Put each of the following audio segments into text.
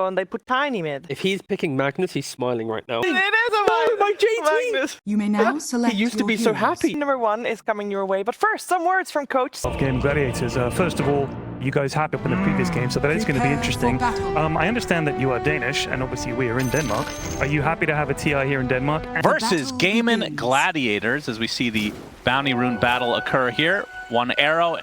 Hero and they put Tiny mid. If he's picking Magnus, he's smiling right now. It is a Magnus! My JT! Magnus. You may now select He used to your be so heroes. happy. Number 1 is coming your way, but first, some words from Coach. Of Gaimin Gladiators. First of all, you guys had up in the previous game, so that is going to be interesting. I understand that you are Danish, and obviously we are in Denmark. Are you happy to have a TI here in Denmark? Versus Gaimin Gladiators, as we see the bounty rune battle occur here. One arrow,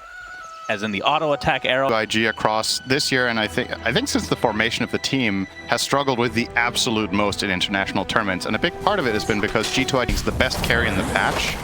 as in the auto attack arrow. IG across this year, and I think since the formation of the team, has struggled with the absolute most in international tournaments, and a big part of it has been because G2IG is the best carry in the patch.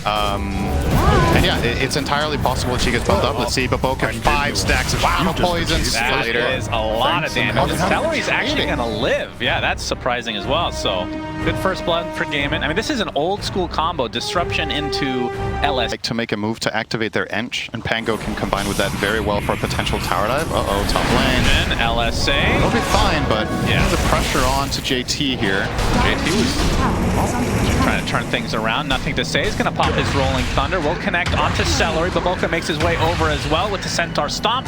And yeah, it's entirely possible that she gets bumped up. Let's see, Baboka 5 stacks of poisons. That is a lot of damage. Celery's actually going to live. Yeah, that's surprising as well. So good first blood for Gaimin. I mean, this is an old school combo. Disruption into LS. Like to make a move to activate their Ench, and Pango can combine with that very well for a potential tower dive. Uh-oh, top lane. And LSA. It'll be fine, but yeah, the pressure on to JT here. JT was trying to turn things around. Nothing to say. He's going to pop his Rolling Thunder. Will connect onto Celery. Baboka makes his way over as well with the Centaur Stomp.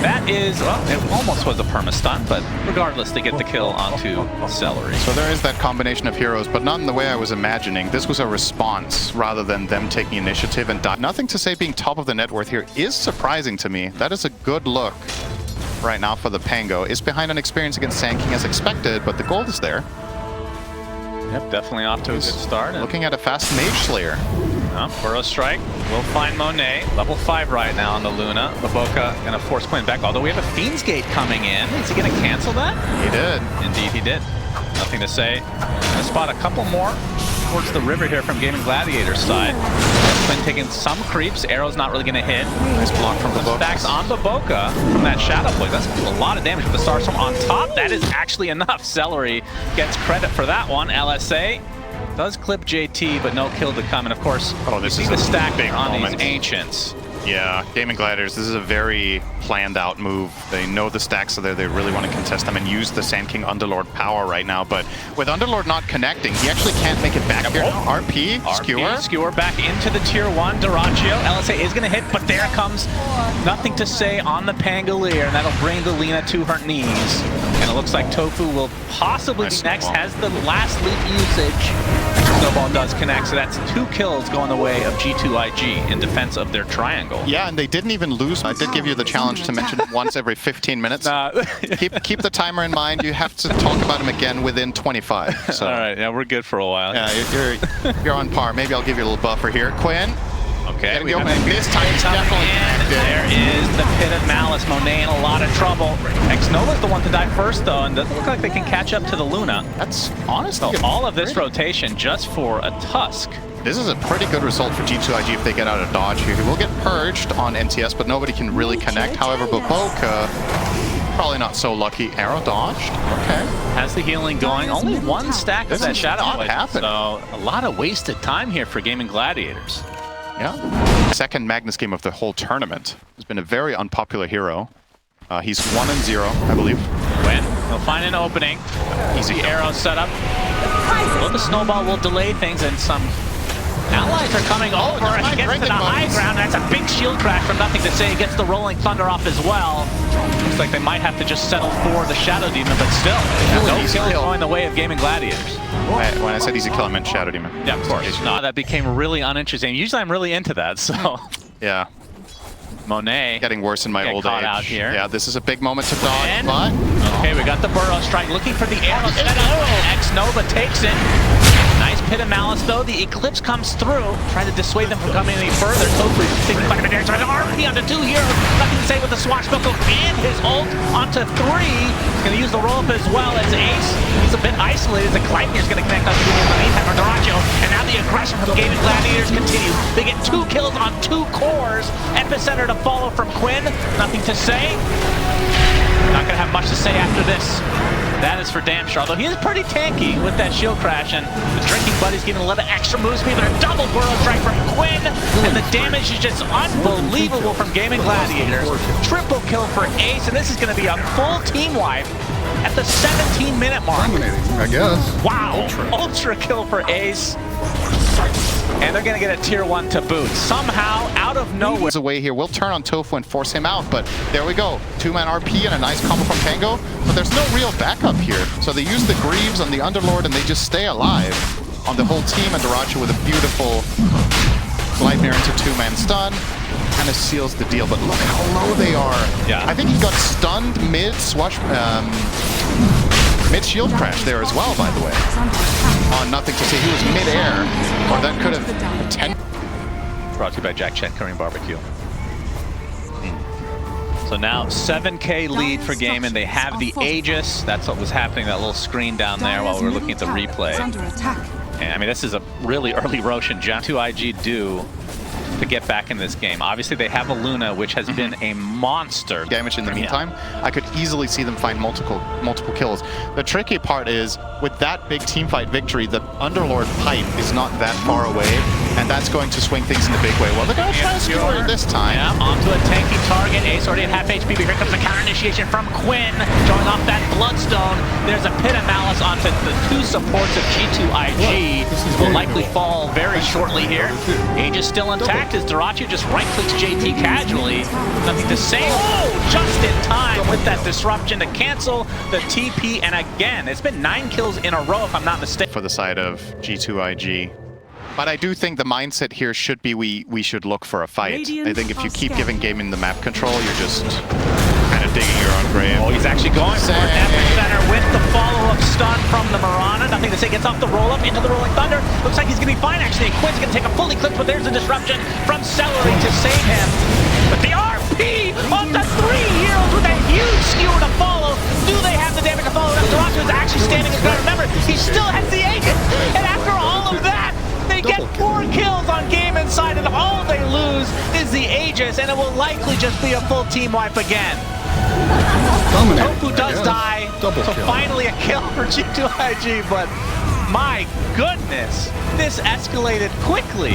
That is, well, it almost was a perma-stun, but regardless, they get the kill onto Celery. So there is that combination of heroes, but not in the way I was imagining. This was a response rather than them taking initiative and die. Nothing to say being top of the net worth here is surprising to me. That is a good look right now for the Pango. Is behind an experience against Sand King as expected, but the gold is there. Yep, definitely off to a good start. Looking at a fast Mage Slayer. Burrow Strike will find Monet. Level 5 right now on the Luna. Baboka gonna force Quinn back, although we have a Fiend's Gate coming in. Is he gonna cancel that? He did. Indeed he did. Nothing to say. Gonna spot a couple more towards the river here from Gaimin Gladiators side. Quinn taking some creeps. Arrow's not really gonna hit. Nice block from Baboka. Stacks on Baboka from that Shadow Plug. That's gonna do a lot of damage with the Starstorm on top. That is actually enough. Celery gets credit for that one. LSA does clip JT, but no kill to come. And of course, you see the stack on these Ancients. Yeah, Gaimin Gladiators, this is a very planned out move. They know the stacks are there, they really want to contest them and use the Sand King Underlord power right now, but with Underlord not connecting, he actually can't make it back here. RP, Skewer. Skewer back into the tier 1, Duraccio. LSA is going to hit, but there comes nothing to say on the Pangolier, and that'll bring the Lina to her knees. And it looks like Tofu will possibly be next, has the last leap usage. Snowball does connect, so that's 2 kills going the way of G2IG in defense of their triangle. Yeah, and they didn't even lose. I did give you the challenge to mention it once every 15 minutes. Keep the timer in mind. You have to talk about him again within 25. So. All right, yeah, we're good for a while. Yeah, you're on par. Maybe I'll give you a little buffer here. Quinn. Okay. This time it's definitely connected. There is the Pit of Malice. Monet in a lot of trouble. X-Nova's the one to die first, though, and doesn't look like they can catch up to the Luna. That's honestly all of this rotation just for a Tusk. This is a pretty good result for G2IG if they get out of dodge here. He will get purged on MTS, but nobody can really connect. However, Baboka, probably not so lucky. Arrow dodged. Okay. Has the healing going. Only 1 stack of that Shadow Poison. So a lot of wasted time here for Gaimin Gladiators. Yeah. Second Magnus game of the whole tournament. He's been a very unpopular hero. He's 1-0, I believe. When he'll find an opening. Easy arrow setup. Well, the snowball will delay things, and some allies are coming over and he gets to the high ground. That's a big shield crash from Nothing to Say. He gets the Rolling Thunder off as well. Looks like they might have to just settle for the Shadow Demon, but still, no kill going the way of Gaimin Gladiators. When I said easy kill, I meant Shadow Demon. Yeah, of course. No, that became really uninteresting. Usually I'm really into that, so. Yeah. Monet getting worse in my old age. Out here. Yeah, this is a big moment to dodge, but... Okay, we got the Burrow Strike, looking for the arrow setup. X-Nova takes it. Nice Pit of Malice, though. The Eclipse comes through, trying to dissuade them from coming any further. Tofu taking quite a bit of damage. RP onto 2 here. Nothing to say with the Swashbuckle and his ult onto 3. He's going to use the roll-up as well as Ace. He's a bit isolated. The Gleipnir's going to connect on 2 in the meantime for Duraccio. And now the aggression from Gaimin Gladiators continues. They get 2 kills on 2 cores. Epicenter to follow from Quinn. Nothing to say. Not going to have much to say after this. That is for damn sure. Although he is pretty tanky with that shield crash, and the Drinking Buddy's getting a little extra moves. Maybe a double Burrow Strike from Quinn, and the damage is just unbelievable from Gaimin Gladiators. Triple kill for Ace, and this is going to be a full team wipe at the 17-minute mark. Dominating, I guess. Wow, ultra kill for Ace. And they're going to get a tier 1 to boot. Somehow, out of nowhere. Away here, we'll turn on Tofu and force him out, but there we go. 2-man RP and a nice combo from Tango, but there's no real backup here. So they use the Greaves on the Underlord and they just stay alive on the whole team, and Duracho with a beautiful Gleipnir into 2-man stun. Kind of seals the deal, but look how low they are. Yeah. I think he got stunned mid shield crash there as well, by the way. On nothing to say, he was mid-air, or that could have 10. Brought to you by Jack Chen Korean Barbecue. So now 7K lead for Gaimin. They have the Aegis. That's what was happening, that little screen down there while we were looking at the replay. And I mean, this is a really early Roshan. J2IG do to get back in this game. Obviously, they have a Luna, which has been a monster. Damage in the meantime, I could easily see them find multiple kills. The tricky part is, with that big teamfight victory, the Underlord pipe is not that far away, and that's going to swing things in a big way. Well, they're going to try to skewer it this time. Yeah, onto a tanky target. Ace already at half HP, but here comes the counter initiation from Quinn, showing off that Bloodstone. There's a Pit of Malice onto the 2 supports of G2IG. Will likely fall very shortly here. Aegis still intact as Duracho just right-clicks JT casually. Nothing to say. Oh, just in time with that disruption to cancel the TP. And again, it's been 9 kills in a row, if I'm not mistaken. For the side of G2IG. But I do think the mindset here should be we should look for a fight. I think if you keep giving Gaimin the map control, you're just kind of digging your own grave. Oh, he's actually going for an epicenter with the follow-up stun from the Mirana. Nothing to say, gets off the roll-up into the Rolling Thunder. Looks like he's going to be fine, actually. Quinn's going to take a full eclipse, but there's a disruption from Celery to save him. But the RP on the 3 heroes with a huge skewer to follow. Do they have the damage to follow? Duracho is actually standing his ground. Remember, he still has the Aegis. And after all of that, they get 4 kills on Gaimin side, and all they lose is the Aegis, and it will likely just be a full team wipe again. Tofu does die, so finally a kill for G2IG, but my goodness, this escalated quickly.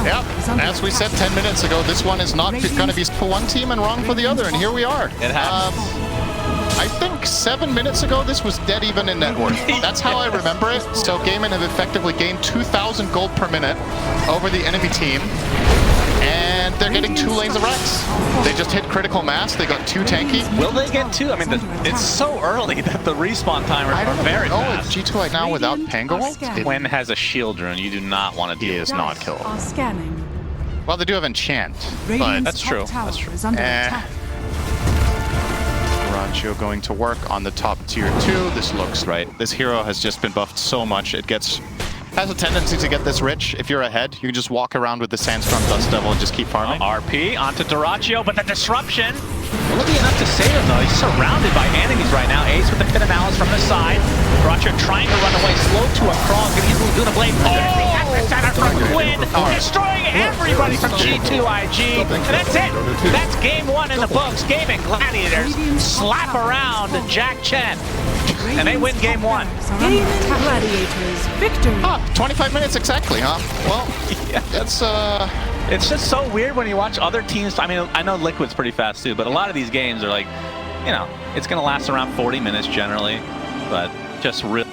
Yep, as we said 10 minutes ago, this one is not going to be for one team and wrong for the other, and here we are. It happens. I think 7 minutes ago, this was dead even in net worth. That's how I remember it. So Gaimin have effectively gained 2,000 gold per minute over the enemy team. And they're getting 2 lanes of Rex. They just hit critical mass. They got 2 tanky. Will they get 2? I mean, it's so early that the respawn timers are very fast. It's G2 right now without Pango. Quinn has a shield rune. You do not want to deal with. He is not killable. Well, they do have Enchant, but that's true. That's true. Duracho going to work on the top tier 2. This looks right. This hero has just been buffed so much. It has a tendency to get this rich. If you're ahead, you can just walk around with the Sandstorm Dust Devil and just keep farming. RP onto Duracho, but the disruption will be enough to save him, though. He's surrounded by enemies right now. Ace with the Pit of Malice from the side. Duracho trying to run away, slow to a crawl, getting his Laguna Blade. Oh! Epicenter from Quinn, destroying everybody from G2IG. And that's it. That's game 1 in the books. Gaimin Gladiators slap around Jack Chen. And they win game 1. Gaimin Gladiators victory. 25 minutes exactly, huh? Well, yeah. That's It's just so weird when you watch other teams. I mean, I know Liquid's pretty fast too, but a lot of these games are like, you know, it's going to last around 40 minutes generally, but just really